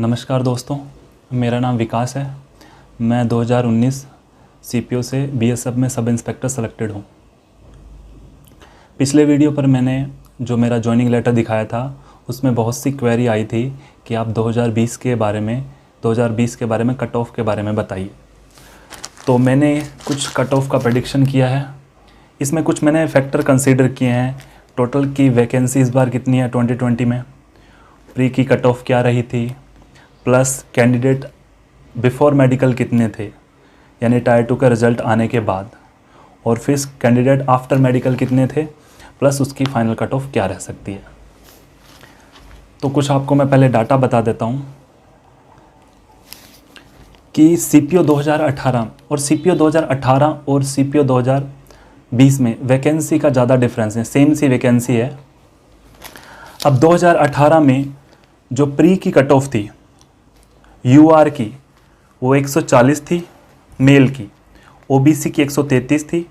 नमस्कार दोस्तों, मेरा नाम विकास है। मैं 2019 सीपीओ से बीएसएफ में सब इंस्पेक्टर सेलेक्टेड हूँ। पिछले वीडियो पर मैंने जो मेरा जॉइनिंग लेटर दिखाया था उसमें बहुत सी क्वेरी आई थी कि आप 2020 के बारे में कट ऑफ के बारे में बताइए। तो मैंने कुछ कट ऑफ का प्रेडिक्शन किया है। इसमें कुछ मैंने फैक्टर कंसीडर किए हैं। टोटल की वैकेंसी इस बार कितनी है 2020 में, प्री की कट ऑफ क्या रही थी, प्लस कैंडिडेट बिफोर मेडिकल कितने थे यानी टायर 2 का रिज़ल्ट आने के बाद, और फिर कैंडिडेट आफ्टर मेडिकल कितने थे, प्लस उसकी फाइनल कट ऑफ क्या रह सकती है। तो कुछ आपको मैं पहले डाटा बता देता हूँ कि सीपीओ 2018 और सीपीओ 2020 में वैकेंसी का ज़्यादा डिफरेंस है, सेम सी वैकेंसी है। अब 2018 में जो प्री की कट ऑफ थी यूआर की वो 140 थी मेल की, ओबीसी की 133 थी,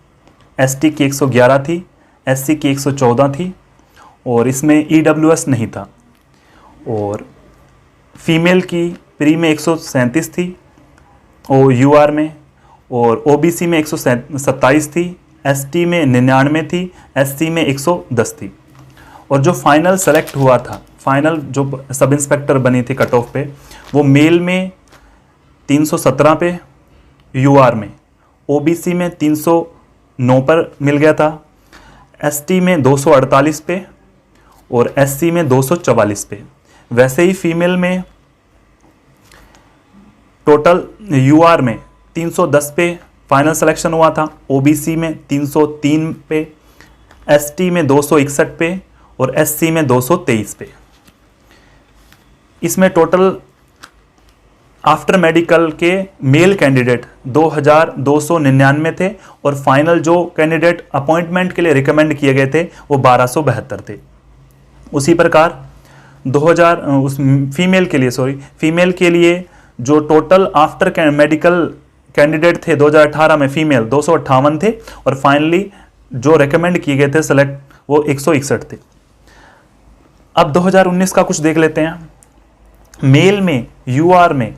एसटी की 111 थी, एससी की 114 थी, और इसमें ईडब्ल्यूएस नहीं था। और फीमेल की प्री में 137 थी और यूआर में, और ओबीसी में 127 थी, एसटी में 99 थी, एससी में 110 थी। और जो फाइनल सेलेक्ट हुआ था, फाइनल जो सब इंस्पेक्टर बनी थी कट ऑफ पे, वो मेल में 317 पे, यूआर में, ओबीसी में 309 पर मिल गया था, एसटी में 248 पे और एससी में 244 पे। वैसे ही फीमेल में टोटल यूआर में 310 पे फाइनल सिलेक्शन हुआ था, ओबीसी में 303 पे, एसटी में 261 पे और एससी में 223 पे। इसमें टोटल आफ्टर मेडिकल के मेल कैंडिडेट 2299 थे और फाइनल जो कैंडिडेट अपॉइंटमेंट के लिए रिकमेंड किए गए थे वो 1272 थे। उसी प्रकार फीमेल के लिए जो टोटल आफ्टर मेडिकल कैंडिडेट थे 2018 में फीमेल 258 थे और फाइनली जो रिकमेंड किए गए थे सेलेक्ट वो 161 थे। अब 2019 का कुछ देख लेते हैं। मेल में यूआर में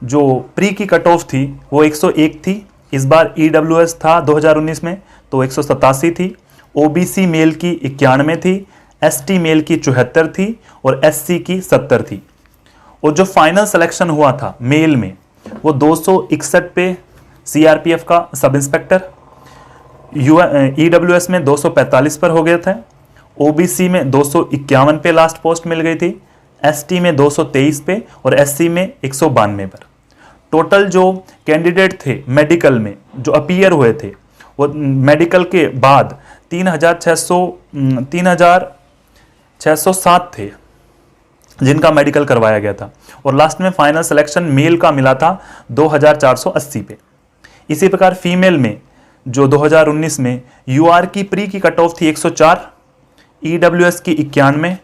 जो प्री की कट ऑफ थी वो 101 थी। इस बार ईडब्ल्यूएस था 2019 में तो 187 थी। ओबीसी मेल की 91 थी, एसटी मेल की 74 थी और एससी की 70 थी। और जो फाइनल सिलेक्शन हुआ था मेल में वो 261 पे सीआरपीएफ का सब इंस्पेक्टर, ईडब्ल्यूएस में 245 पर हो गए थे, ओबीसी में 251 पे लास्ट पोस्ट मिल गई थी, एसटी में 223 पे और एससी में 192 पर। टोटल जो कैंडिडेट थे मेडिकल में जो अपीयर हुए थे वो मेडिकल के बाद 3607 थे जिनका मेडिकल करवाया गया था, और लास्ट में फाइनल सिलेक्शन मेल का मिला था 2480 पे। इसी प्रकार फीमेल में जो 2019 में यूआर की प्री की कट ऑफ थी 104, ईडब्ल्यूएस की 91,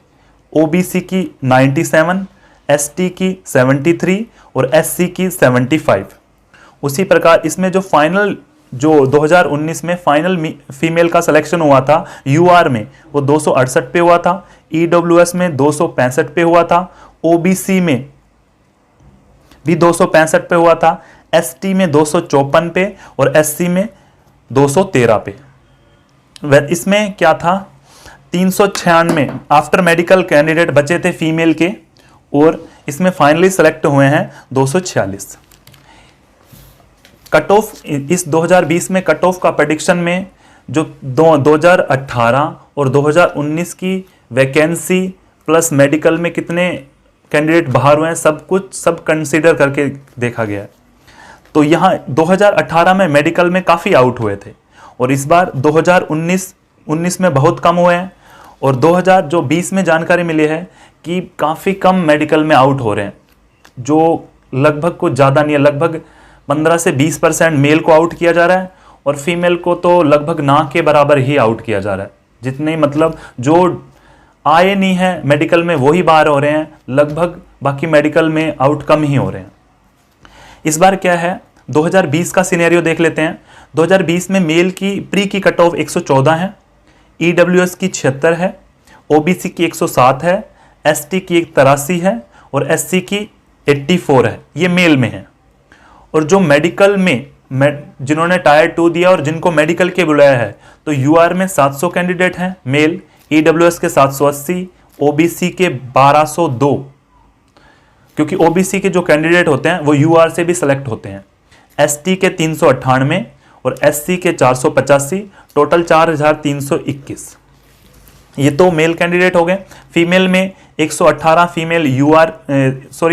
ओबीसी की 97, एसटी की 73 और एससी की 75। उसी प्रकार इसमें जो फाइनल जो 2019 में फाइनल फीमेल का सिलेक्शन हुआ था यूआर में वो 268 पे हुआ था, ईडब्ल्यूएस में 265 पे हुआ था, ओबीसी में भी 265 पे हुआ था, एसटी में 254 पे और एससी में 213 पे। इसमें क्या था 396 आफ्टर मेडिकल कैंडिडेट बचे थे फीमेल के, और इसमें फाइनली सेलेक्ट हुए हैं 246। कट ऑफ इस 2020 में कट ऑफ का प्रेडिक्शन में जो 2018 और 2019 की वैकेंसी प्लस मेडिकल में कितने कैंडिडेट बाहर हुए हैं सब कंसीडर करके देखा गया है। तो यहाँ 2018 में मेडिकल में काफ़ी आउट हुए थे और इस बार 2019 में बहुत कम हुए हैं, और 2020 में जानकारी मिली है कि काफ़ी कम मेडिकल में आउट हो रहे हैं, जो लगभग कुछ ज़्यादा नहीं है, लगभग 15 से 20% मेल को आउट किया जा रहा है और फीमेल को तो लगभग ना के बराबर ही आउट किया जा रहा है। जितने मतलब जो आए नहीं है मेडिकल में वही बाहर हो रहे हैं, लगभग बाकी मेडिकल में आउट कम ही हो रहे हैं। इस बार क्या है 2020 का सिनेरियो देख लेते हैं। 2020 में मेल की प्री की कट ऑफ 114 है, ईडब्ल्यूएस की 76 है, ओबीसी की 107 है, एसटी की 83 है और एससी की 84 है, ये मेल में है। और जो मेडिकल में जिन्होंने टायर 2 दिया और जिनको मेडिकल के बुलाया है, तो यूआर में 700 कैंडिडेट हैं मेल, ईडब्ल्यूएस के 780, ओबीसी के 1202, क्योंकि ओबीसी के जो कैंडिडेट होते हैं वो यूआर से भी सिलेक्ट होते हैं, एसटी के 398 और एससी के 485, टोटल 4321। ये तो मेल कैंडिडेट हो गए। फीमेल में 118 female UR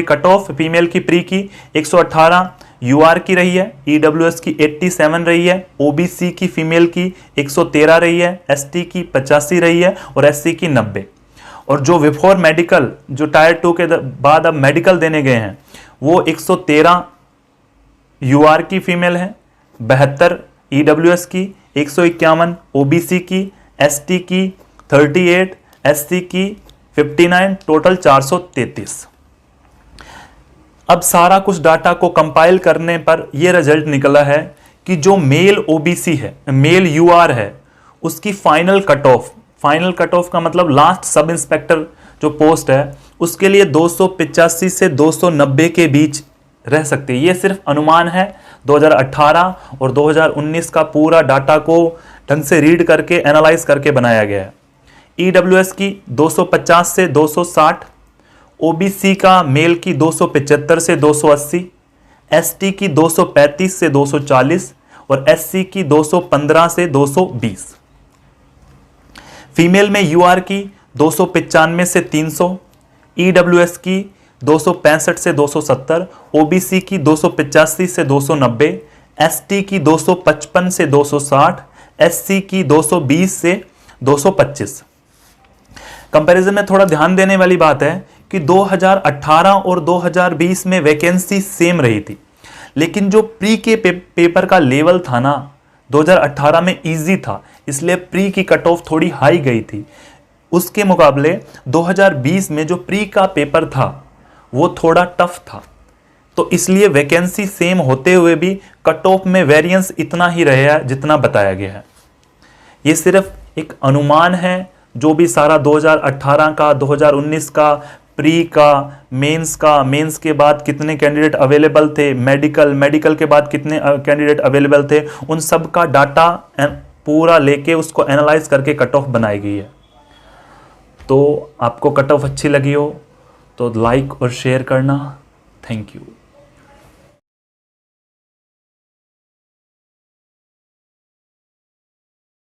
cut off female की प्री की 118 यूआर की रही है, ईडब्ल्यूएस की 87 रही है, ओबीसी की फीमेल की 113 रही है, एसटी की 85 रही है और एससी की 90। और जो बिफोर मेडिकल, जो टायर 2 के बाद अब मेडिकल देने गए हैं, वो 113 यूआर की फीमेल है, 72 ईडब्ल्यूएस की, 151 ओबीसी की, एसटी की 38, एससी की 59, टोटल 433। अब सारा कुछ डाटा को कंपाइल करने पर यह रिजल्ट निकला है कि जो मेल ओबीसी है, मेल यूआर है, उसकी फाइनल कट ऑफ का मतलब लास्ट सब इंस्पेक्टर जो पोस्ट है उसके लिए 285 से 290 के बीच रह सकती है। ये सिर्फ अनुमान है। 2018 और 2019 का पूरा डाटा को ढंग से रीड करके एनालाइज करके बनाया गया है। ईडब्ल्यूएस की 250 से 260, ओबीसी का मेल की 275 से 280, एसटी की 235 से 240 और एससी की 215 से 220। फीमेल में यूआर की 295 से 300, ईडब्ल्यूएस की 265 से 270, ओबीसी की 285 से 290, एसटी की 255 से 260, एससी की 220 से 225। कंपैरिजन में थोड़ा ध्यान देने वाली बात है कि 2018 और 2020 में वैकेंसी सेम रही थी, लेकिन जो प्री के पेपर का लेवल था ना 2018 में इजी था, इसलिए प्री की कट ऑफ थोड़ी हाई गई थी। उसके मुकाबले 2020 में जो प्री का पेपर था वो थोड़ा टफ था, तो इसलिए वैकेंसी सेम होते हुए भी कट ऑफ में वेरिएंस इतना ही रहेगा जितना बताया गया है। ये सिर्फ एक अनुमान है। जो भी सारा 2018 का, 2019 का, प्री का, मेंस के बाद कितने कैंडिडेट अवेलेबल थे, मेडिकल के बाद कितने कैंडिडेट अवेलेबल थे, उन सब का डाटा पूरा लेके उसको एनालाइज करके कट ऑफ बनाई गई है। तो आपको कट ऑफ अच्छी लगी हो तो लाइक और शेयर करना। Thank you.